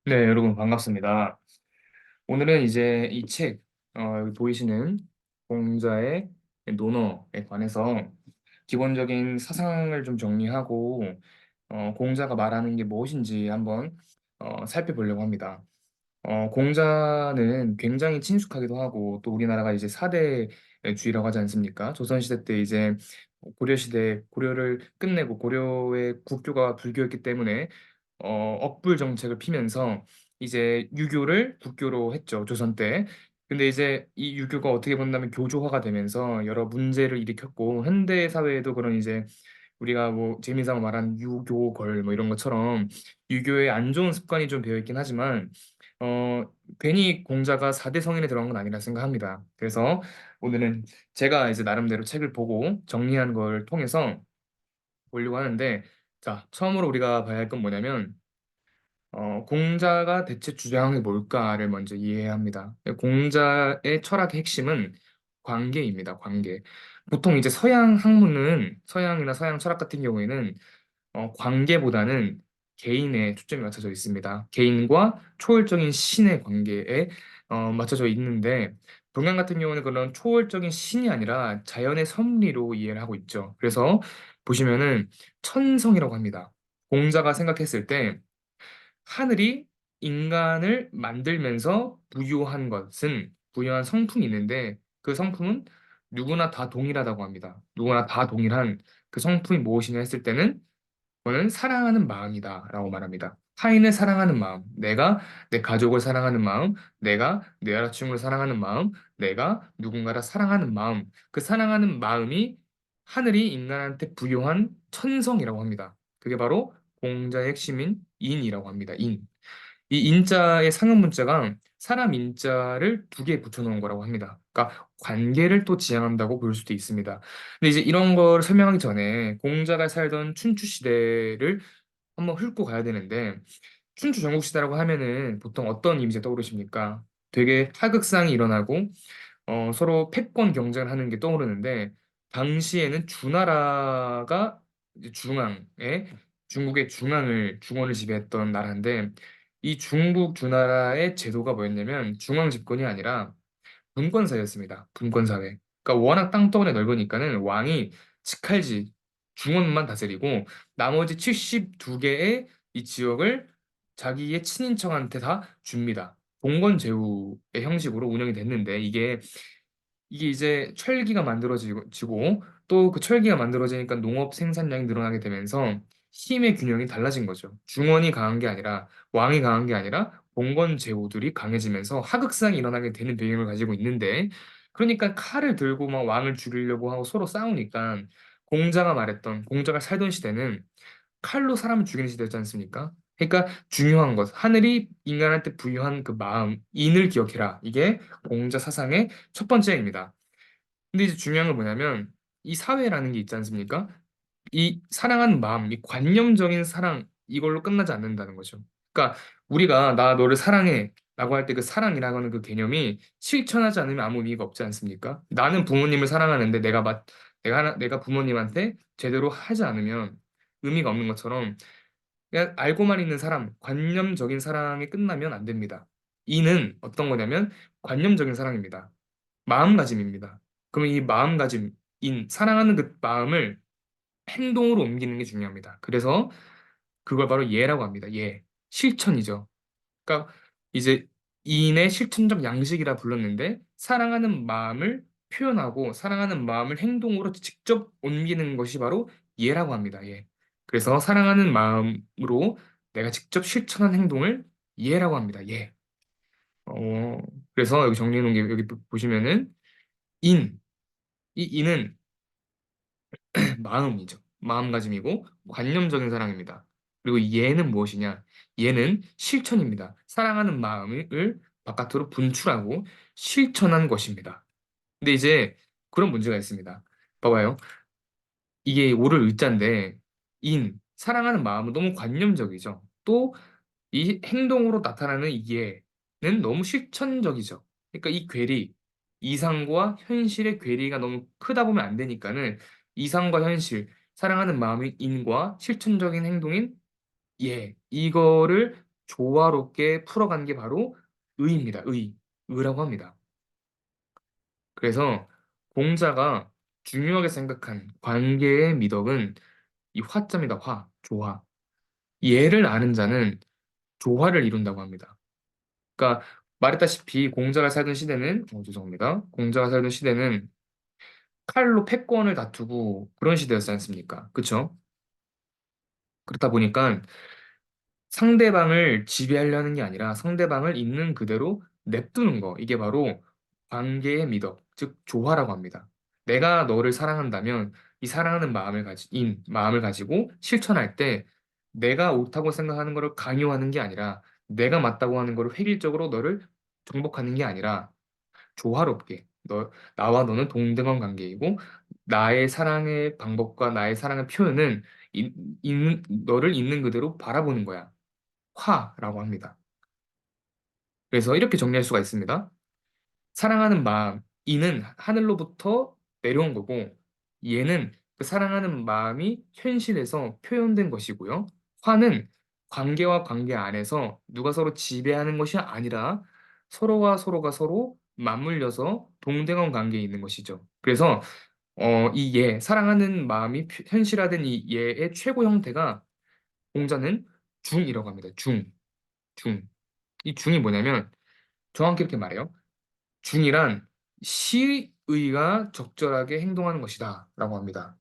네, 여러분 반갑습니다. 오늘은 이제 이 책, 여기 보이시는 공자의 논어에 관해서 기본적인 사상을 좀 정리하고, 공자가 말하는 게 무엇인지 한번 살펴보려고 합니다. 공자는 굉장히 친숙하기도 하고, 또 우리나라가 이제 4대주의라고 하지 않습니까? 조선시대 때 이제 고려시대, 고려를 끝내고 고려의 국교가 불교였기 때문에 억불 정책을 피면서 이제 유교를 국교로 했죠, 조선 때. 근데 이제 이 유교가 어떻게 본다면 교조화가 되면서 여러 문제를 일으켰고, 현대 사회에도 그런 이제 우리가 뭐 재미삼아 말하는 유교걸 뭐 이런 것처럼 유교에 안 좋은 습관이 좀 배어 있긴 하지만 어 괜히 공자가 4대 성인에 들어간 건 아니라 생각합니다. 그래서 오늘은 제가 이제 나름대로 책을 보고 정리한 걸 통해서 보려고 하는데, 자, 처음으로 우리가 봐야 할 건 뭐냐면 공자가 대체 주장한 게 뭘까를 먼저 이해해야 합니다. 공자의 철학의 핵심은 관계입니다. 관계. 보통 이제 서양 학문은, 서양이나 서양 철학 같은 경우에는 관계보다는 개인에 초점이 맞춰져 있습니다. 개인과 초월적인 신의 관계에 맞춰져 있는데, 동양 같은 경우는 그런 초월적인 신이 아니라 자연의 섭리로 이해를 하고 있죠. 그래서 보시면은 천성이라고 합니다. 공자가 생각했을 때 하늘이 인간을 만들면서 부여한 성품이 있는데, 그 성품은 누구나 다 동일하다고 합니다. 누구나 다 동일한 그 성품이 무엇이냐 했을 때는 그거는 사랑하는 마음이다라고 말합니다. 타인을 사랑하는 마음, 내가 내 가족을 사랑하는 마음, 내가 내 여자친구를 사랑하는 마음, 내가 누군가를 사랑하는 마음, 그 사랑하는 마음이 하늘이 인간한테 부여한 천성이라고 합니다. 그게 바로 공자의 핵심인 인이라고 합니다. 인. 이 인자의 상형 문자가 사람 인자를 두 개 붙여놓은 거라고 합니다. 그러니까 관계를 또 지향한다고 볼 수도 있습니다. 근데 이제 이런 걸 설명하기 전에 공자가 살던 춘추 시대를 한번 훑고 가야 되는데, 춘추 전국시대라고 하면은 보통 어떤 이미지가 떠오르십니까? 되게 하극상이 일어나고 서로 패권 경쟁을 하는 게 떠오르는데, 당시에는 주나라가 이제 중국의 중원을 지배했던 나라인데, 이 중국 주나라의 제도가 뭐였냐면 중앙 집권이 아니라 분권사회였습니다. 분권사회. 그러니까 워낙 땅덩어리 넓으니까는 왕이 직할지 중원만 다스리고 나머지 72개의 이 지역을 자기의 친인척한테 다 줍니다. 봉건제후의 형식으로 운영이 됐는데, 이게 이제 철기가 만들어지고 또 그 철기가 만들어지니까 농업 생산량이 늘어나게 되면서 힘의 균형이 달라진 거죠. 중원이 강한 게 아니라 왕이 강한 게 아니라 봉건 제후들이 강해지면서 하극상이 일어나게 되는 배경을 가지고 있는데, 그러니까 칼을 들고 막 왕을 죽이려고 하고 서로 싸우니까 공자가 살던 시대는 칼로 사람을 죽이는 시대였지 않습니까? 그러니까 중요한 것, 하늘이 인간한테 부여한 그 마음, 인을 기억해라. 이게 공자 사상의 첫 번째입니다. 근데 이제 중요한 건 뭐냐면 이 사회라는 게 있지 않습니까? 이 사랑하는 마음, 이 관념적인 사랑, 이걸로 끝나지 않는다는 거죠. 그러니까 우리가 나 너를 사랑해 라고 할 때 그 사랑이라고 하는 그 개념이 실천하지 않으면 아무 의미가 없지 않습니까? 나는 부모님을 사랑하는데 내가 부모님한테 제대로 하지 않으면 의미가 없는 것처럼, 그냥 알고만 있는 사람, 관념적인 사랑에 끝나면 안 됩니다. 이는 어떤 거냐면 관념적인 사랑입니다. 마음가짐입니다. 그럼 이 마음가짐, 사랑하는 그 마음을 행동으로 옮기는 게 중요합니다. 그래서 그걸 바로 예라고 합니다. 예. 실천이죠. 그러니까 이제 인의 실천적 양식이라 불렀는데, 사랑하는 마음을 표현하고 사랑하는 마음을 행동으로 직접 옮기는 것이 바로 예라고 합니다. 예. 그래서 사랑하는 마음으로 내가 직접 실천한 행동을 예라고 합니다. 예. 어, 그래서 여기 정리해 놓은 게 여기 보시면은 인, 이 인은 마음이죠. 마음가짐이고 관념적인 사랑입니다. 그리고 얘는 무엇이냐? 얘는 실천입니다. 사랑하는 마음을 바깥으로 분출하고 실천한 것입니다. 근데 이제 그런 문제가 있습니다. 봐봐요. 이게 오를 의자인데 사랑하는 마음은 너무 관념적이죠. 또 이 행동으로 나타나는 얘는 너무 실천적이죠. 그러니까 이 괴리, 이상과 현실의 괴리가 너무 크다 보면 안 되니까는 이상과 현실, 사랑하는 마음인 인과 실천적인 행동인 이거를 조화롭게 풀어간 게 바로 의입니다. 의. 의라고 합니다. 그래서 공자가 중요하게 생각한 관계의 미덕은 이 화자입니다. 화, 조화. 얘를 아는 자는 조화를 이룬다고 합니다. 그러니까 말했다시피 공자가 살던 시대는 죄송합니다. 공자가 살던 시대는 칼로 패권을 다투고 그런 시대였지 않습니까? 그쵸? 그렇다 보니까 상대방을 지배하려는 게 아니라 상대방을 있는 그대로 냅두는 거. 이게 바로 관계의 미덕, 즉 조화라고 합니다. 내가 너를 사랑한다면 이 사랑하는 마음을 가지고 실천할 때 내가 옳다고 생각하는 것을 강요하는 게 아니라 내가 맞다고 하는 것을 획일적으로 너를 정복하는 게 아니라 조화롭게 나와 너는 동등한 관계이고 나의 사랑의 방법과 나의 사랑의 표현은 너를 있는 그대로 바라보는 거야. 화라고 합니다. 그래서 이렇게 정리할 수가 있습니다. 사랑하는 마음, 이는 하늘로부터 내려온 거고, 얘는 그 사랑하는 마음이 현실에서 표현된 것이고요. 화는 관계와 관계 안에서 누가 서로 지배하는 것이 아니라 서로와 서로가 서로 맞물려서 동등한 관계에 있는 것이죠. 그래서 이 사랑하는 마음이 현실화된 이 예의 최고 형태가 공자는 중이라고 합니다. 중. 이 중이 뭐냐면 정확히 이렇게 말해요. 중이란 시의가 적절하게 행동하는 것이다 라고 합니다.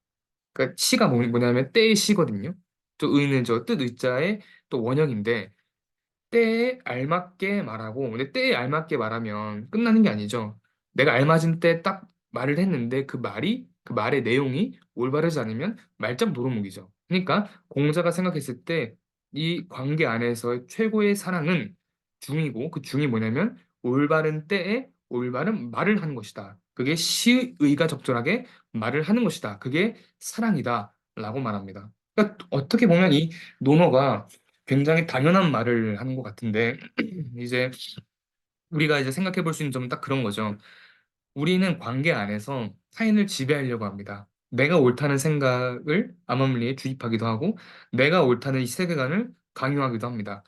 그러니까 시가 뭐냐면 때의 시거든요. 또 의는 저 뜻 의자의 또 원형인데 때에 알맞게 말하고 근데 때에 알맞게 말하면 끝나는 게 아니죠. 내가 알맞은 때 딱 말을 했는데 그 말의 내용이 올바르지 않으면 말짱 도루묵이죠. 그러니까 공자가 생각했을 때 이 관계 안에서의 최고의 사랑은 중이고 그 중이 뭐냐면 올바른 때에 올바른 말을 하는 것이다. 그게 시의가 적절하게 말을 하는 것이다. 그게 사랑이다라고 말합니다. 그러니까 어떻게 보면 이 논어가 굉장히 당연한 말을 하는 것 같은데 이제 우리가 이제 생각해 볼 수 있는 점은 딱 그런 거죠. 우리는 관계 안에서 타인을 지배하려고 합니다. 내가 옳다는 생각을 암암리에 주입하기도 하고 내가 옳다는 이 세계관을 강요하기도 합니다.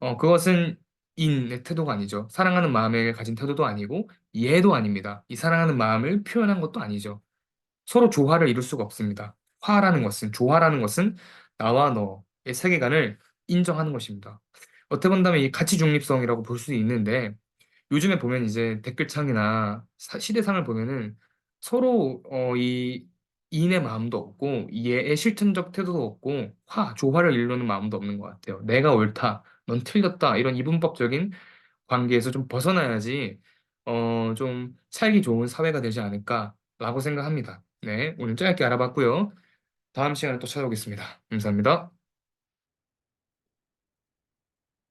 그것은 인의 태도가 아니죠. 사랑하는 마음에 가진 태도도 아니고 예도 아닙니다. 이 사랑하는 마음을 표현한 것도 아니죠. 서로 조화를 이룰 수가 없습니다. 조화라는 것은 나와 너의 세계관을 인정하는 것입니다. 어떻게 본다면 이 가치 중립성이라고 볼 수 있는데 요즘에 보면 이제 댓글창이나 시대상을 보면은 서로 이 이인의 마음도 없고 얘의 실천적 태도도 없고 조화를 이루는 마음도 없는 것 같아요. 내가 옳다, 넌 틀렸다 이런 이분법적인 관계에서 좀 벗어나야지 좀 살기 좋은 사회가 되지 않을까라고 생각합니다. 네, 오늘 짧게 알아봤고요. 다음 시간에 또 찾아오겠습니다. 감사합니다.